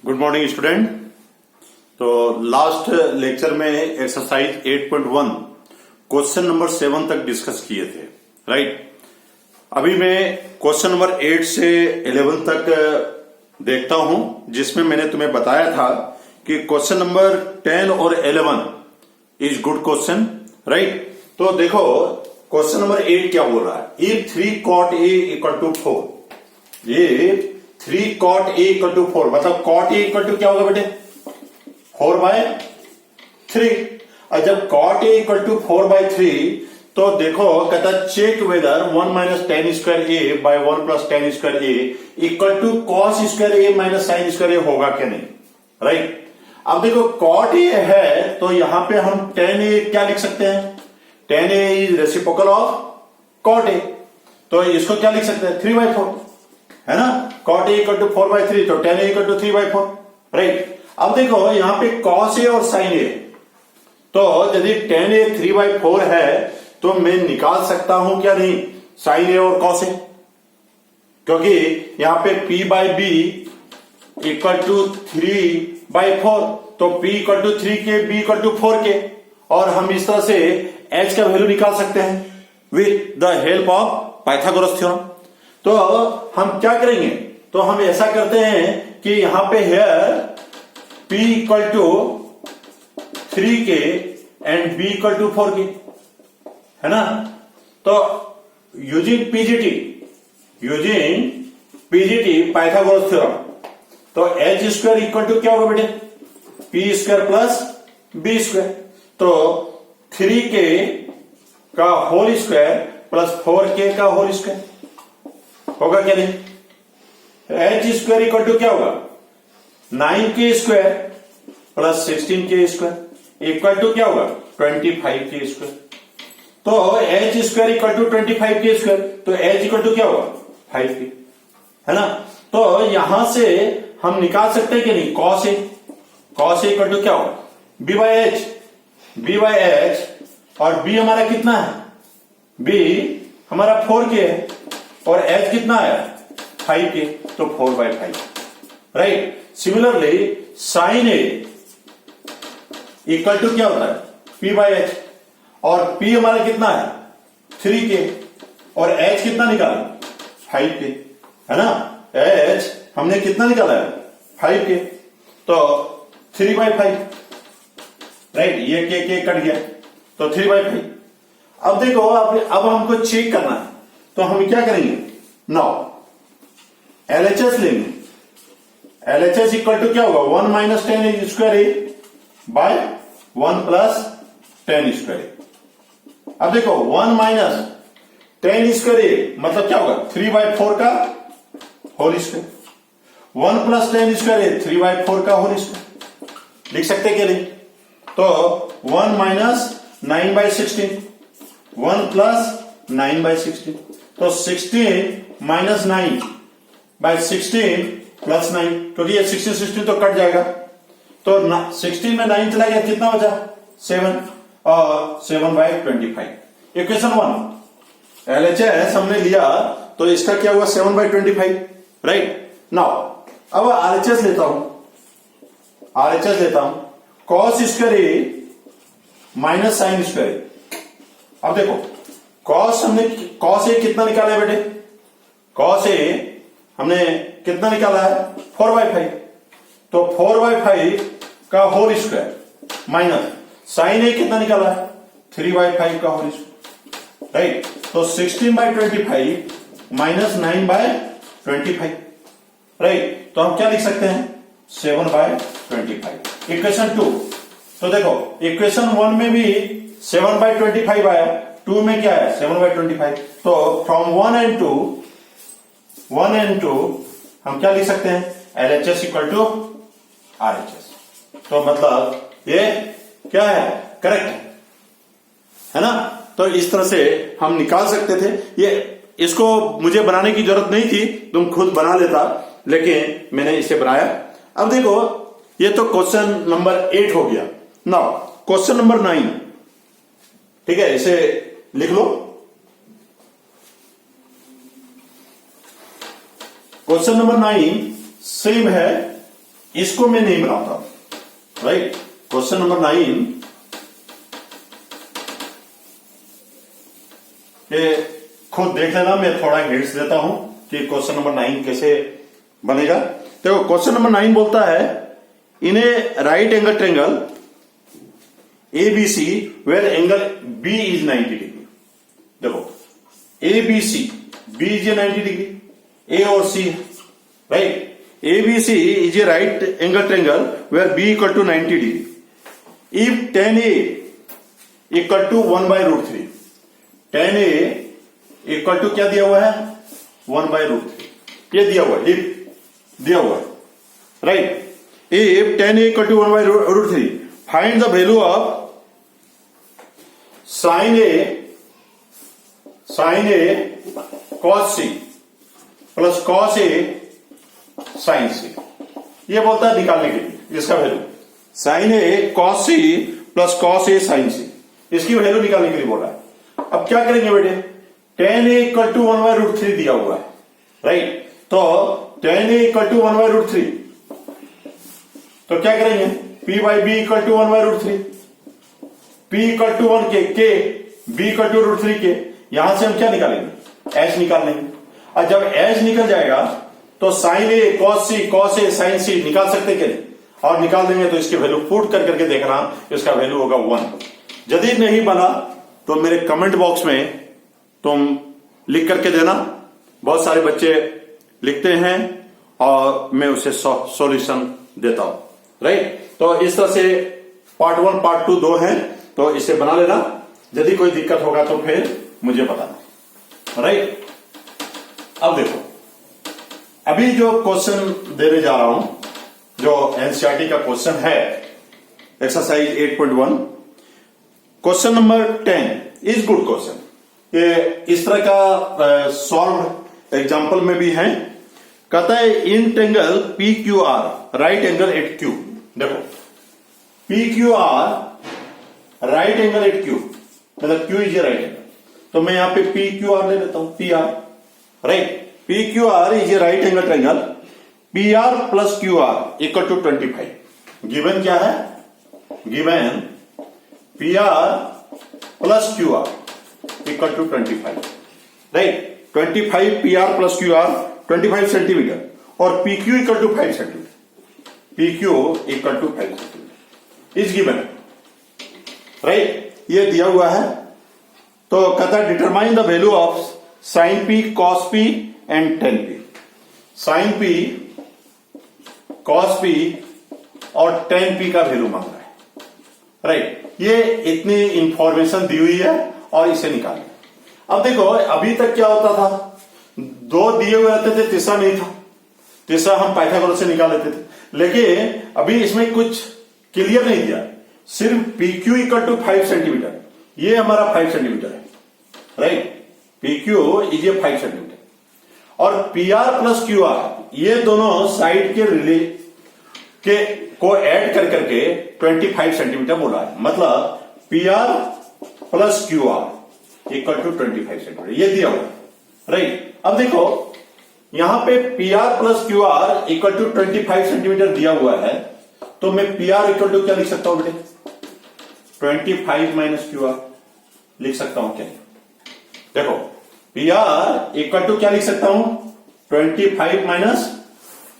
Good morning student. तो last lecture में exercise 8.1 question number 7 तक डिस्कस किए थे, राइट। अभी मैं क्वेश्चन नंबर 8 से 11 तक देखता हूं, जिसमें मैंने तुम्हें बताया था कि क्वेश्चन नंबर 10 और 11 इज गुड क्वेश्चन, राइट। तो देखो क्वेश्चन नंबर 8 क्या बोल रहा है। If 3 cot A equal to 4, ये 3 cot A इक्वल टू 4 मतलब cot A इक्वल टू क्या होगा बेटे 4/3। और जब cot A इक्वल टू 4/3 तो देखो कहता check whether 1 minus tan square A by 1 plus tan square A equal to cos square A minus sine square A होगा क्या नहीं, राइट। अब देखो cot A है तो यहां पे हम tan A क्या लिख सकते हैं, tan A is reciprocal of cot A, तो इसको क्या लिख सकते हैं 3/4, है ना। cot A इक्वल टू 4/3 तो tan A equal to 3/4, right. अब देखो यहां पे cos A और sin A, तो यदि tan A 3/4 है तो मैं निकाल सकता हूं क्या नहीं sin A और cos A, क्योंकि यहां पे P by B equal to 3/4, तो P इक्वल टू 3 के B इक्वल टू 4 के, और हम इस तरह से H का वैल्यू निकाल सकते हैं with the help of Pythagoras theorem. तो हम क्या करेंगे, तो हम ऐसा करते हैं कि यहां पे हेयर P इक्वल टू 3 के एंड B इक्वल टू 4 के, है ना। तो यूजिंग पीजीटी पाइथागोरस थ्योरम, तो एच स्क्वायर इक्वल टू क्या होगा बेटे P square plus B square, तो 3k का होल स्क्वायर प्लस 4k का होल स्क्वायर होगा क्या नहीं। एच स्क्वायर इक्वल टू क्या होगा 9k square plus 16k square equal to क्या होगा 25k स्क्वायर, तो H square equal to 25k square, तो एच इक्वल टू क्या होगा 5k, है ना। तो यहां से हम निकाल सकते हैं कि नहीं cos A इक्वल टू क्या होगा b बाई एच, और b हमारा कितना है, b हमारा 4k है और h कितना है 5k, तो 4/5, right. Similarly sin A equal to क्या होता है p बाई एच, और p हमारा कितना है 3k और h कितना निकाला 5k, है ना। h हमने कितना निकाला है 5k, तो 3/5, राइट। ये के कट गया तो 3/5। अब देखो अब हमको चेक करना है, तो हम क्या करेंगे नाउ LHS लेंगे। LHS इक्वल टू क्या होगा 1 minus tan square A by 1 plus tan square ए। अब देखो 1 माइनस टेन स्क्वायर ए मतलब क्या होगा 3/4 का whole square, 1 plus tan square A 3/4 का होल स्क्वायर लिख सकते क्या नहीं। तो 1 माइनस 9/16, 1 प्लस 9/16, तो 16 माइनस 9/16 प्लस 9, तो ये 16 तो कट जाएगा, तो 16 में 9 चला गया कितना बचा 7, और 7/25। इक्वेशन 1 LHS हमने लिया तो इसका क्या हुआ 7/25, राइट। नाउ अब RHS लेता हूं cos square A minus sine square ए। अब देखो cos ए कितना निकाला है बेटे, cos ए हमने कितना निकाला है 4/5, तो 4/5 का होल स्क्वायर माइनस साइन ए कितना निकाला है 3/5 का होल स्क्वायर, राइट। तो 16/25 माइनस 9/25, राइट। तो हम क्या लिख सकते हैं 7/25। इक्वेशन 2, तो देखो इक्वेशन 1 में भी 7/25 आया, 2 में क्या है 7/25, तो फ्रॉम 1 एंड 2 हम क्या लिख सकते हैं LHS इक्वल टू RHS, तो मतलब ये क्या है करेक्ट है ना। तो इस तरह से हम निकाल सकते थे, ये इसको मुझे बनाने की जरूरत नहीं थी, तुम खुद बना लेता, लेकिन मैंने इसे बनाया। अब देखो ये तो क्वेश्चन नंबर 8 हो गया। नाउ क्वेश्चन नंबर 9, ठीक है, इसे लिख लो। क्वेश्चन नंबर 9 सेम है, इसको मैं नहीं बनाता, राइट। क्वेश्चन नंबर 9 ये खुद देख लेना, मैं थोड़ा हिंट्स देता हूं कि क्वेश्चन नंबर 9 कैसे बनेगा। तो क्वेश्चन नंबर 9 बोलता है in a right angle triangle ABC where angle B is 90 degree. देखो ABC, B is 90 degree, A और C, right. ABC is a right angle triangle where B equal to 90 degree. If tan A equal to 1/√3, tan A equal to क्या दिया हुआ है 1/√3, ये दिया हुआ है, इफ दिया हुआ है, right. If tan A equal to 1/√3 find the value of sin A cos C plus cos A sin C। ये बोलता है निकालने के लिए इसका value, sin A cos C plus cos A sin C, इसकी वैल्यू निकालने के लिए बोल रहा है। अब क्या करेंगे बेटे, tan A इक्वल टू 1/√3 दिया हुआ है, राइट। तो tan A इक्वल टू 1/√3, तो क्या करेंगे P/B equal to 1/√3, P equal to 1 के B इक्वल टू √3 के, यहां से हम क्या निकालेंगे H निकाल लेंगे। और जब H निकल जाएगा तो sin A cos A sin C निकाल सकते क्या नहीं, और निकाल देंगे तो इसकी वैल्यू पुट कर करके देखना, इसका वैल्यू होगा 1। यदि नहीं बना तो मेरे कमेंट बॉक्स में तुम लिख करके देना, बहुत सारे बच्चे लिखते हैं और मैं उसे सॉल्यूशन देता हूं, राइट। तो इस तरह से पार्ट 1 पार्ट 2 2 हैं, तो इसे बना लेना। यदि कोई दिक्कत होगा तो फिर मुझे बताना, राइट। अब देखो, अभी जो क्वेश्चन देने जा रहा हूं, जो एनसीईआरटी का क्वेश्चन है, exercise 8.1, question number 10 is good question. ये इस तरह का सॉल्व एग्जाम्पल में भी है। कहता है in triangle PQR right angle at Q। देखो PQR right angle at Q, मतलब Q is a right angle, तो मैं यहां पे PQR ले लेता हूं, PR, right. PQR is a right angle triangle, PR plus QR equal to 25। Given क्या है, given PR plus QR equal to 25, right. 25 PR plus QR 25 centimetre, और PQ equal to 5 centimetre, PQ equal to 5 centimetre is given, right. ये दिया हुआ है। तो कहता है determine the value of sin P cos P and tan P। sin P cos P और tan P का वैल्यू मांग रहा है, राइट। ये इतनी इंफॉर्मेशन दी हुई है और इसे निकालें। अब देखो, अभी तक क्या होता था, 2 दिए हुए रहते थे, तीसरा नहीं था, तीसरा हम पाइथागोरस से निकाल लेते थे। लेकिन अभी इसमें कुछ क्लियर नहीं दिया, सिर्फ PQ इक्वल टू 5 सेंटीमीटर, ये हमारा 5 सेंटीमीटर है, राइट। PQ इज 5 सेंटीमीटर, और PR प्लस QR ये दोनों साइड के रिले के को ऐड कर करके 25 सेंटीमीटर बोला है। मतलब PR plus QR equal to 25 centimetre, ये दिया हुआ, राइट। अब देखो यहां पे PR plus QR equal to 25 centimetre दिया हुआ है, तो मैं PR इक्वल टू क्या लिख सकता हूं बेटे, 25 माइनस QR लिख सकता हूं क्या? देखो PR इक्वल टू क्या लिख सकता हूं, 25 माइनस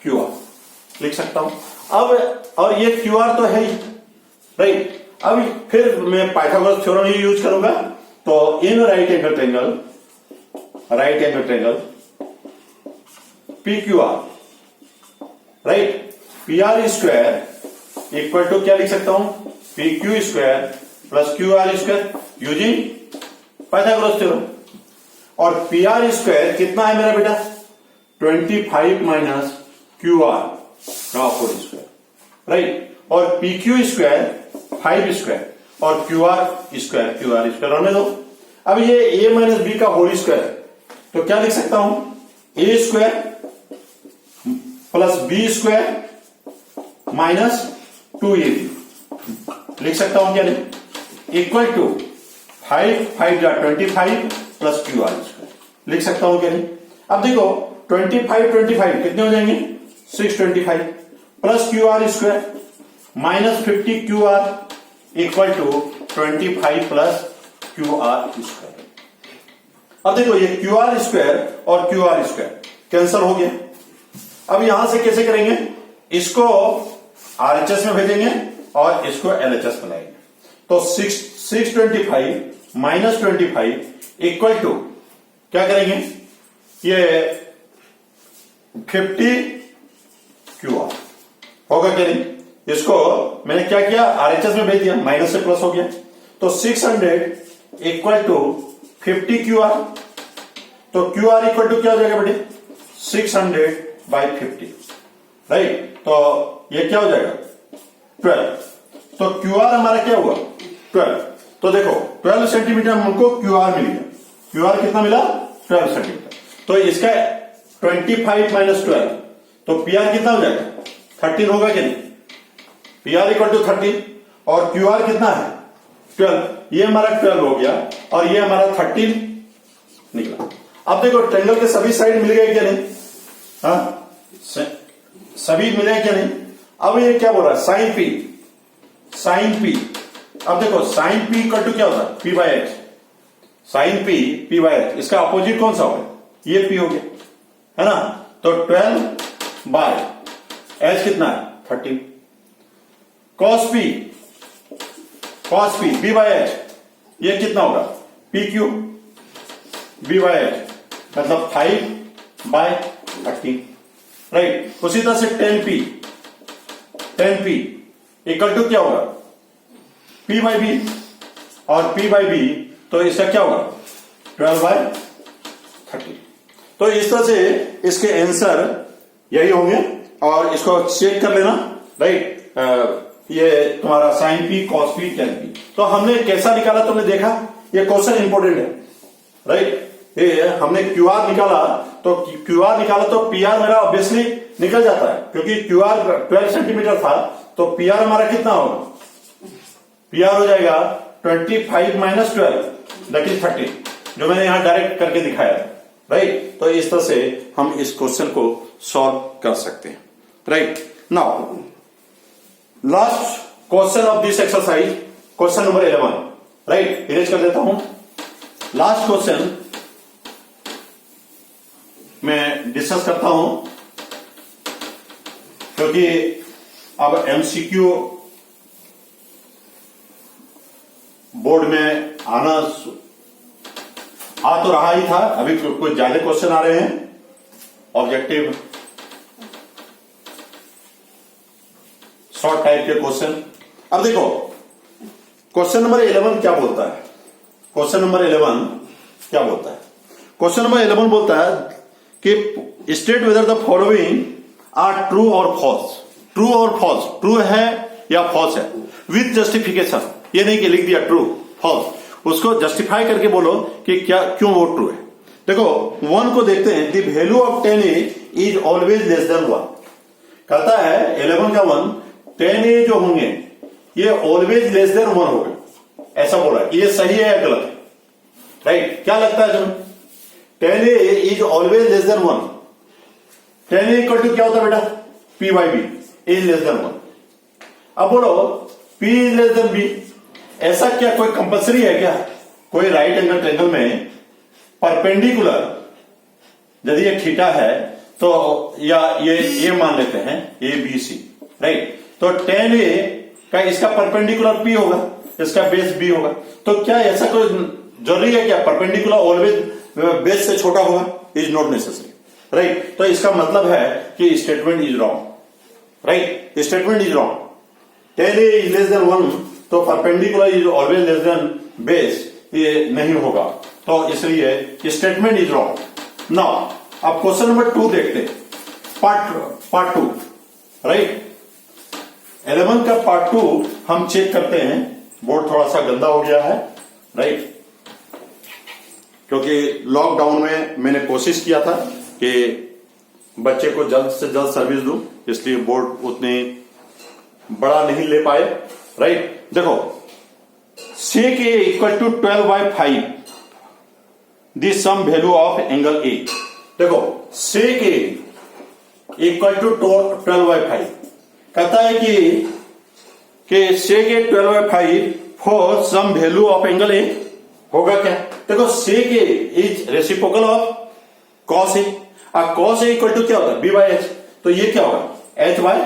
QR लिख सकता हूं। अब और ये QR तो है ही, राइट। अब फिर मैं पाइथागोरस थ्योरम ही यूज करूंगा। तो in right angle triangle PQR, right, PR square equal to क्या लिख सकता हूं, PQ square plus QR square using Pythagoras theorem. और PR स्क्वायर कितना है मेरा बेटा, 25 माइनस QR का होल स्क्वायर, राइट। और PQ स्क्वायर 5 स्क्वायर और QR स्क्वायर होने दो। अब ये A माइनस B का होल स्क्वायर, तो क्या लिख सकता हूं, A square plus B square minus 2AB लिख सकता हूं क्या नहीं, इक्वल टू 5 जा 25 प्लस QR स्क्वायर लिख सकता हूं क्या नहीं। अब देखो 25 कितने हो जाएंगे, 625 plus Q R square minus 50 Q R equal to 25 plus Q R square. अब देखो ये क्यू आर स्क्वायर और क्यू आर स्क्वायर कैंसिल हो गया। अब यहां से कैसे करेंगे, इसको आरएचएस में भेजेंगे और इसको एलएचएस में लाएंगे। तो 625 माइनस 25 इक्वल टू क्या करेंगे, ये 50 क्यू आर होगा क्या नहीं। इसको मैंने क्या किया, आरएचएस में भेज दिया, माइनस से प्लस हो गया। तो 600 इक्वल टू 50 क्यू आर। तो क्यू आर इक्वल टू क्या हो जाएगा बेटे, 600 बाई 50, राइट। तो ये क्या हो जाएगा 12। तो क्यू आर हमारा क्या हुआ 12। तो देखो 12 सेंटीमीटर हमको क्यू आर मिल गया। क्यू आर कितना मिला 12 सेंटीमीटर। तो इसका 25 माइनस 12 तो पी आर कितना हो जाएगा 13 होगा कि नहीं। पी आर इक्वल टू 13 और क्यू आर कितना है 12। ये हमारा 12 हो गया और ये हमारा 13 निकला। अब देखो ट्रायंगल के सभी साइड मिल गए क्या नहीं, हाँ सभी मिले क्या नहीं। अब ये क्या बोल रहा है साइन पी, साइन पी। अब देखो साइन पी इक्वल टू क्या होता है P by H, sine P P by H. इसका अपोजिट कौन सा होगा, ये पी हो गया है ना। तो 12 बाय एच कितना है 13। Cos P, cos P B by H ये कितना होगा P Q B by H मतलब 5 बाय 13, राइट। उसी तरह से 10 पी इक्वल टू क्या होगा पी बाई बी और पी बाई बी। तो इसका क्या होगा 12 बाय 30। तो इस तरह से इसके आंसर यही होंगे और इसको चेक कर लेना, राइट। ये तुम्हारा sine P cos P tan P. तो हमने कैसा निकाला तुमने देखा, ये क्वेश्चन इंपोर्टेंट है, राइट। ये हमने क्यू आर निकाला तो क्यू आर निकाला तो पी आर मेरा ऑब्वियसली निकल जाता है क्योंकि क्यू आर 12 सेंटीमीटर था। तो पी आर हमारा कितना होगा, पी आर हो जाएगा 25 माइनस 12 दैट इज 30, जो मैंने यहां डायरेक्ट करके दिखाया, राइट। तो इस तरह से हम इस क्वेश्चन को सॉल्व कर सकते हैं, right. Now last question of this exercise, question number 11, right. Erase कर देता हूं। लास्ट क्वेश्चन मैं डिस्कस करता हूं क्योंकि अब एमसीक्यू बोर्ड में आना आ तो रहा ही था, अभी कुछ ज्यादा क्वेश्चन आ रहे हैं ऑब्जेक्टिव शॉर्ट टाइप के क्वेश्चन। अब देखो क्वेश्चन नंबर 11 क्या बोलता है, क्वेश्चन नंबर 11 क्या बोलता है। क्वेश्चन नंबर 11 बोलता है कि state whether the following are true और फॉल्स। ट्रू और फॉल्स, ट्रू है या फॉल्स है विथ जस्टिफिकेशन। ये नहीं कि लिख दिया ट्रू फॉल्स, उसको जस्टिफाई करके बोलो कि क्या क्यों वो ट्रू है। देखो 1 को देखते हैं, the value of 10a is always less than 1। कहता है 11 का 1 10a जो होंगे ये ऑलवेज लेस देन 1 होगा, ऐसा बोला। ये सही है या गलत है, राइट। क्या लगता है तुम्हें 10a is always less than 1। 10a equal to क्या होता है बेटा p by B is less than 1। अब बोलो p is less than b, ऐसा क्या कोई कंपलसरी है क्या। कोई राइट एंगल ट्रायंगल में परपेंडिकुलर यदि ये थीटा है तो या ये मान लेते हैं ए बी सी, राइट। तो 10a का इसका परपेंडिकुलर p होगा, इसका बेस b होगा। तो क्या ऐसा कोई जरूरी है क्या परपेंडिकुलर ऑलवेज बेस से छोटा होगा, इज नॉट नेसेसरी, राइट। तो इसका मतलब है कि statement is wrong, right. Statement is wrong. 10a is less than 1 तो perpendicular is always less then base, ये नहीं होगा। तो इसलिए स्टेटमेंट इज रॉन्ग। नाउ अब क्वेश्चन नंबर 2 देखते हैं, पार्ट 2, राइट। 11 का पार्ट 2 हम चेक करते हैं। बोर्ड थोड़ा सा गंदा हो गया है, राइट, क्योंकि लॉकडाउन में मैंने कोशिश किया था कि बच्चे को जल्द से जल्द सर्विस दूं, इसलिए बोर्ड उतने बड़ा नहीं ले पाए, राइट। देखो sec a equal to 12 by 5 the some value of angle A. देखो sec a equal to 12 by 5, कहता है कि sec A 12/5 for some value of angle A होगा क्या? देखो sec A is reciprocal of cos A। cos A equal to क्या होगा? b by h. तो ये क्या होगा? h by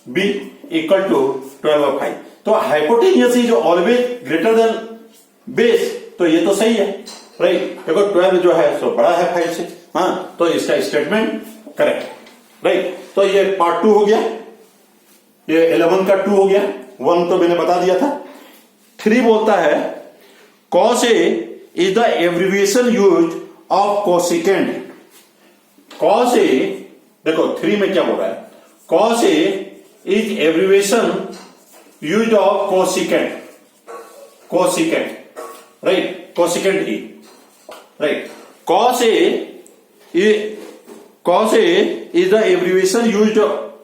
b equal to 12/5। तो hypotenuse is always greater then base, तो ये तो सही है, राइट। देखो 12 जो है सो बड़ा है 5 से, हाँ, तो इसका स्टेटमेंट करेक्ट, राइट। तो ये पार्ट 2 हो गया, ये 11 का 2 हो गया, 1 तो मैंने बता दिया था। 3 बोलता है cos A is the abbreviation use of cosecant. cos A, देखो 3 में क्या बोल रहा है? cos A is abbreviation use of cosecant, right, cosecant E, right. cos A is the abbreviation use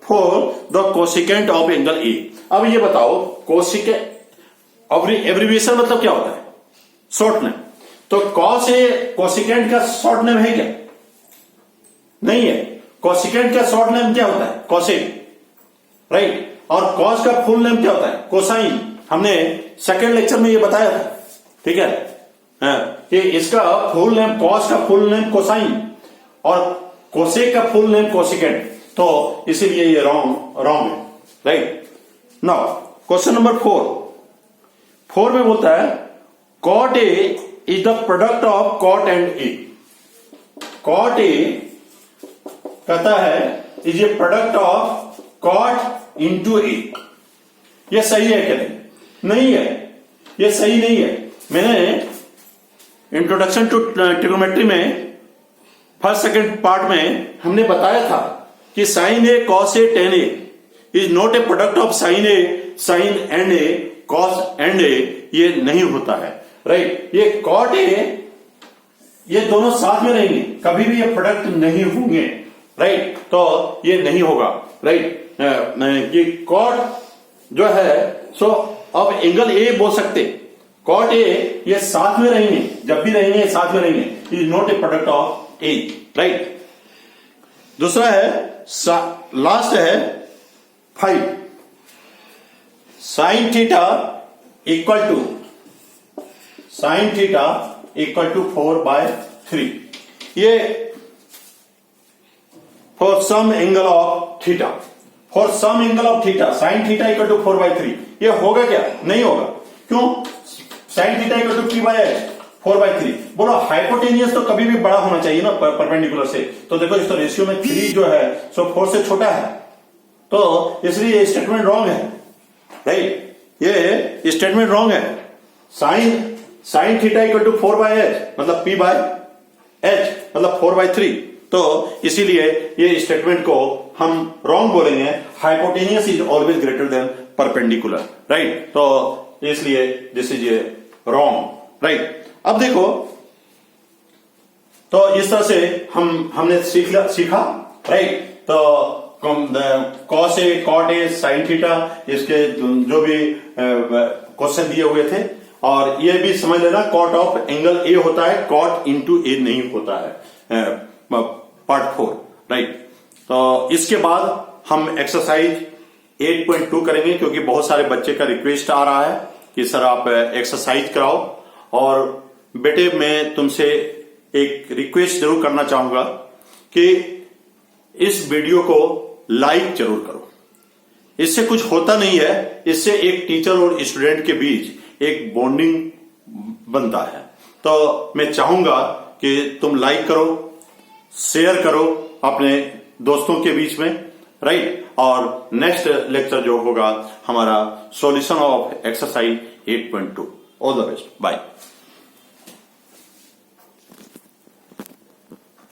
for the cosecant of angle ए। अब ये बताओ cosecant abbreviation मतलब क्या होता है? Short name. तो cos A कोसिकेंट का शॉर्ट नेम है क्या? नहीं है। कोसिकेंट का शॉर्ट नेम क्या होता है? Cosec, right. और cos का फुल नेम क्या होता है? कोसाइन। हमने सेकेंड लेक्चर में ये बताया था, ठीक है, कि इसका फुल नेम, cos का फुल नेम कोसाइन और कोसेक का फुल नेम कोसिकेंट, तो इसीलिए ये रॉन्ग है, राइट। नाउ क्वेश्चन नंबर 4 में बोलता है cot A is the product of cot and A। cot A कहता है is a product of cot into A। ये सही है क्या? नहीं है, ये सही नहीं है। मैंने इंट्रोडक्शन टू ट्रिग्नोमेट्री में फर्स्ट सेकंड पार्ट में हमने बताया था कि sin A cos A tan A is not a product of sin A sin and A cos and A। ये नहीं होता है, राइट। ये cot A, ये दोनों साथ में रहेंगे, कभी भी ये प्रोडक्ट नहीं होंगे, राइट। तो ये नहीं होगा, राइट। ये cot जो है सो अब एंगल ए बोल सकते, cot A ये साथ में रहेंगे, जब भी रहेंगे साथ में रहेंगे, is not a product of A, right. दूसरा है, लास्ट है 5, sin थीटा इक्वल टू 4/3। ये for some angle of theta, sin theta equal to 4/3। ये होगा क्या? नहीं होगा। क्यों? sin theta equal to p by h 4/3। बोलो हाइपोटेनियस तो कभी भी बड़ा होना चाहिए ना परपेंडिकुलर से। तो देखो इस तो रेशियो में 3 जो है सो 4 से छोटा है, तो इसलिए ये स्टेटमेंट रॉन्ग है, राइट। ये स्टेटमेंट रॉन्ग है। sin theta equal to 4/h मतलब p बाय h मतलब 4/3। तो इसीलिए ये स्टेटमेंट को हम रॉन्ग बोलेंगे। Hypotenuse is always greater then perpendicular, right. तो इसलिए this is a wrong, right. अब देखो, तो इस तरह से हमने सीखा, राइट। तो cos A cot A sin theta, इसके जो भी क्वेश्चन दिए हुए थे, और ये भी समझ लेना cot ऑफ एंगल ए होता है, cot इंटू ए नहीं होता है, पार्ट 4, राइट। तो इसके बाद हम एक्सरसाइज 8.2 करेंगे, क्योंकि बहुत सारे बच्चे का रिक्वेस्ट आ रहा है कि सर आप एक्सरसाइज कराओ। और बेटे मैं तुमसे एक रिक्वेस्ट जरूर करना चाहूंगा कि इस वीडियो को लाइक जरूर करो। इससे कुछ होता नहीं है, इससे एक टीचर और स्टूडेंट के बीच एक बॉन्डिंग बनता है। तो मैं चाहूंगा कि तुम लाइक करो, शेयर करो अपने दोस्तों के बीच में, राइट। और नेक्स्ट लेक्चर जो होगा हमारा solution of exercise 8.2। All the best, bye.